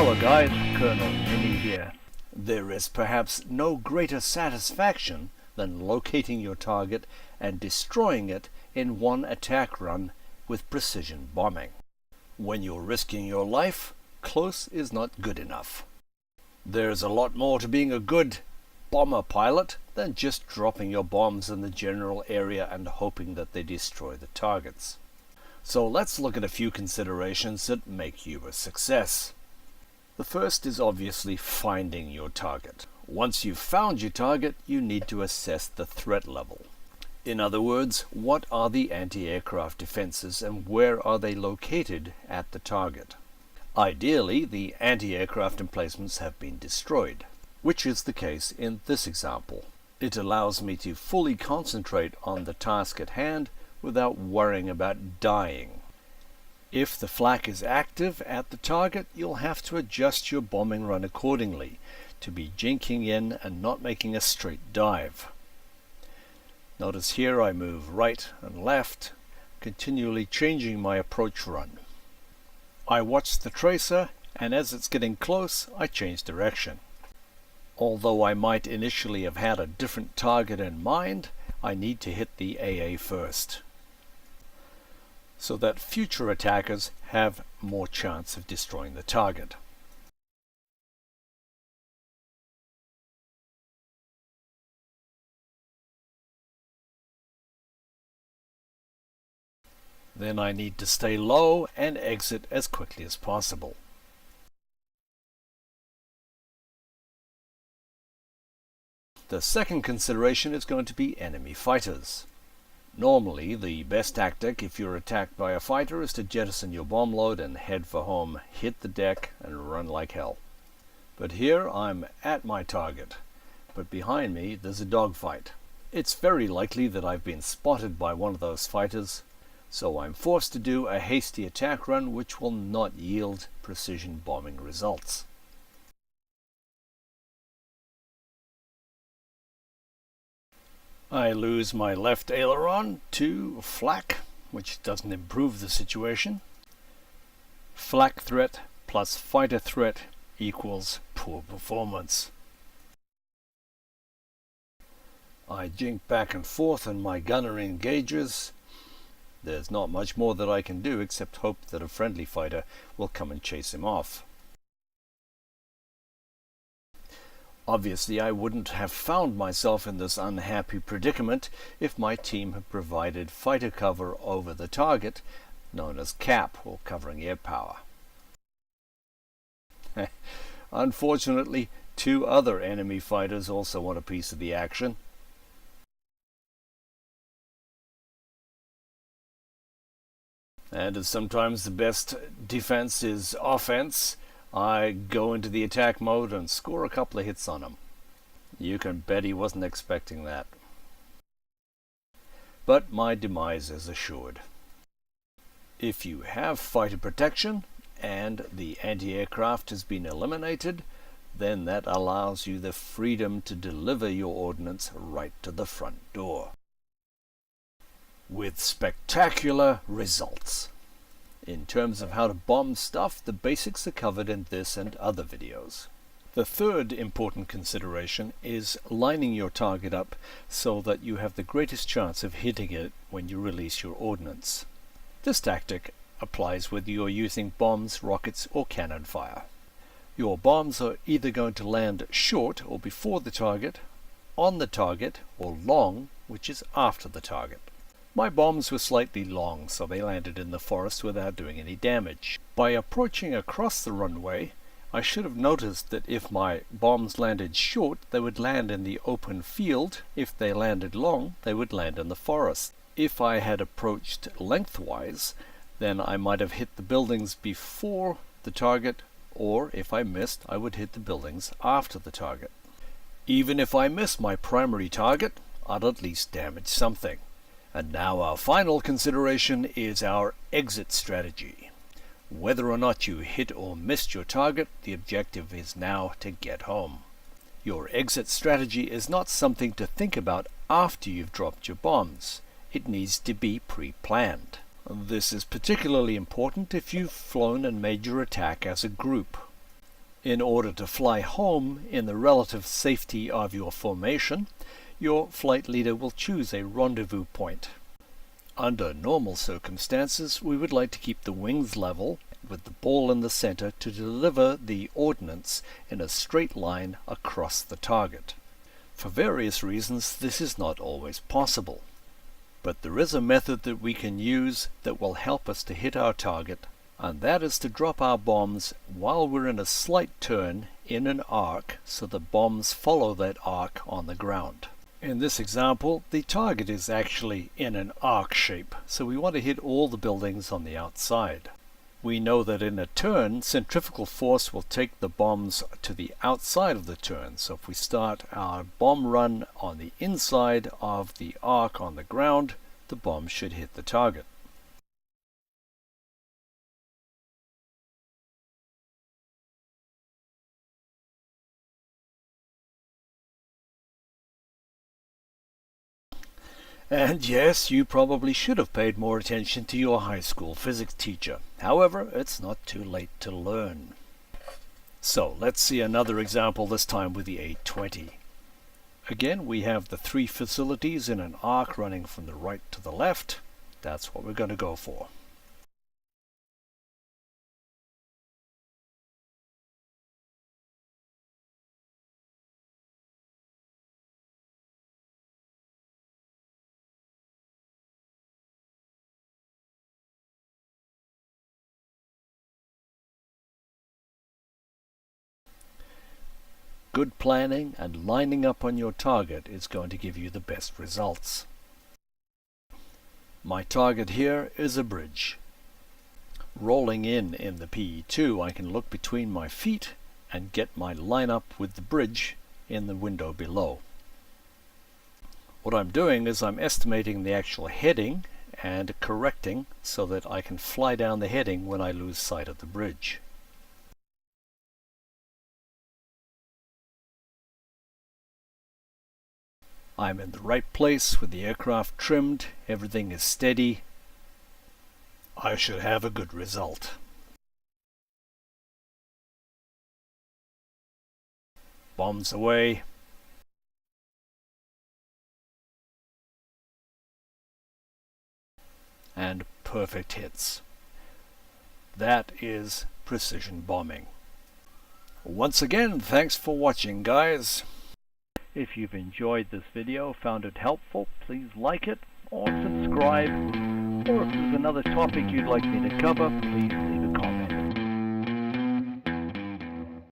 Hello guide, Colonel Mini here. There is perhaps no greater satisfaction than locating your target and destroying it in one attack run with precision bombing. When you're risking your life, close is not good enough. There's a lot more to being a good bomber pilot than just dropping your bombs in the general area and hoping that they destroy the targets. So let's look at a few considerations that make you a success. The first is obviously finding your target. Once you've found your target, you need to assess the threat level. In other words, what are the anti-aircraft defenses and where are they located at the target? Ideally, the anti-aircraft emplacements have been destroyed, which is the case in this example. It allows me to fully concentrate on the task at hand without worrying about dying. If the flak is active at the target, you'll have to adjust your bombing run accordingly to be jinking in and not making a straight dive. Notice here I move right and left, continually changing my approach run. I watch the tracer, and as it's getting close, I change direction. Although I might initially have had a different target in mind, I need to hit the AA first, so that future attackers have more chance of destroying the target. Then I need to stay low and exit as quickly as possible. The second consideration is going to be enemy fighters. Normally, the best tactic if you're attacked by a fighter is to jettison your bomb load and head for home, hit the deck, and run like hell. But here I'm at my target, but behind me there's a dogfight. It's very likely that I've been spotted by one of those fighters, so I'm forced to do a hasty attack run which will not yield precision bombing results. I lose my left aileron to flak, which doesn't improve the situation. Flak threat plus fighter threat equals poor performance. I jink back and forth and my gunner engages. There's not much more that I can do except hope that a friendly fighter will come and chase him off. Obviously, I wouldn't have found myself in this unhappy predicament if my team had provided fighter cover over the target, known as CAP, or covering air power. Unfortunately, two other enemy fighters also want a piece of the action. And as sometimes the best defense is offense, I go into the attack mode and score a couple of hits on him. You can bet he wasn't expecting that. But my demise is assured. If you have fighter protection and the anti-aircraft has been eliminated, then that allows you the freedom to deliver your ordnance right to the front door, with spectacular results. In terms of how to bomb stuff, the basics are covered in this and other videos. The third important consideration is lining your target up so that you have the greatest chance of hitting it when you release your ordnance. This tactic applies whether you're using bombs, rockets, or cannon fire. Your bombs are either going to land short or before the target, on the target, or long, which is after the target. My bombs were slightly long, so they landed in the forest without doing any damage. By approaching across the runway, I should have noticed that if my bombs landed short, they would land in the open field. If they landed long, they would land in the forest. If I had approached lengthwise, then I might have hit the buildings before the target, or if I missed, I would hit the buildings after the target. Even if I miss my primary target, I'd at least damage something. And now our final consideration is our exit strategy. Whether or not you hit or missed your target, the objective is now to get home. Your exit strategy is not something to think about after you've dropped your bombs. It needs to be pre-planned. This is particularly important if you've flown and made your attack as a group. In order to fly home in the relative safety of your formation, your flight leader will choose a rendezvous point. Under normal circumstances, we would like to keep the wings level with the ball in the center to deliver the ordnance in a straight line across the target. For various reasons, this is not always possible. But there is a method that we can use that will help us to hit our target, and that is to drop our bombs while we're in a slight turn in an arc so the bombs follow that arc on the ground. In this example, the target is actually in an arc shape, so we want to hit all the buildings on the outside. We know that in a turn, centrifugal force will take the bombs to the outside of the turn, so if we start our bomb run on the inside of the arc on the ground, the bomb should hit the target. And yes, you probably should have paid more attention to your high school physics teacher. However, it's not too late to learn. So let's see another example, this time with the A-20. Again, we have the three facilities in an arc running from the right to the left. That's what we're going to go for. Good planning and lining up on your target is going to give you the best results. My target here is a bridge. Rolling in the PE2, I can look between my feet and get my line up with the bridge in the window below. What I'm doing is I'm estimating the actual heading and correcting so that I can fly down the heading when I lose sight of the bridge. I'm in the right place with the aircraft trimmed, everything is steady. I should have a good result. Bombs away. And perfect hits. That is precision bombing. Once again, thanks for watching, guys. If you've enjoyed this video, found it helpful, please like it or subscribe. Or if there's another topic you'd like me to cover, please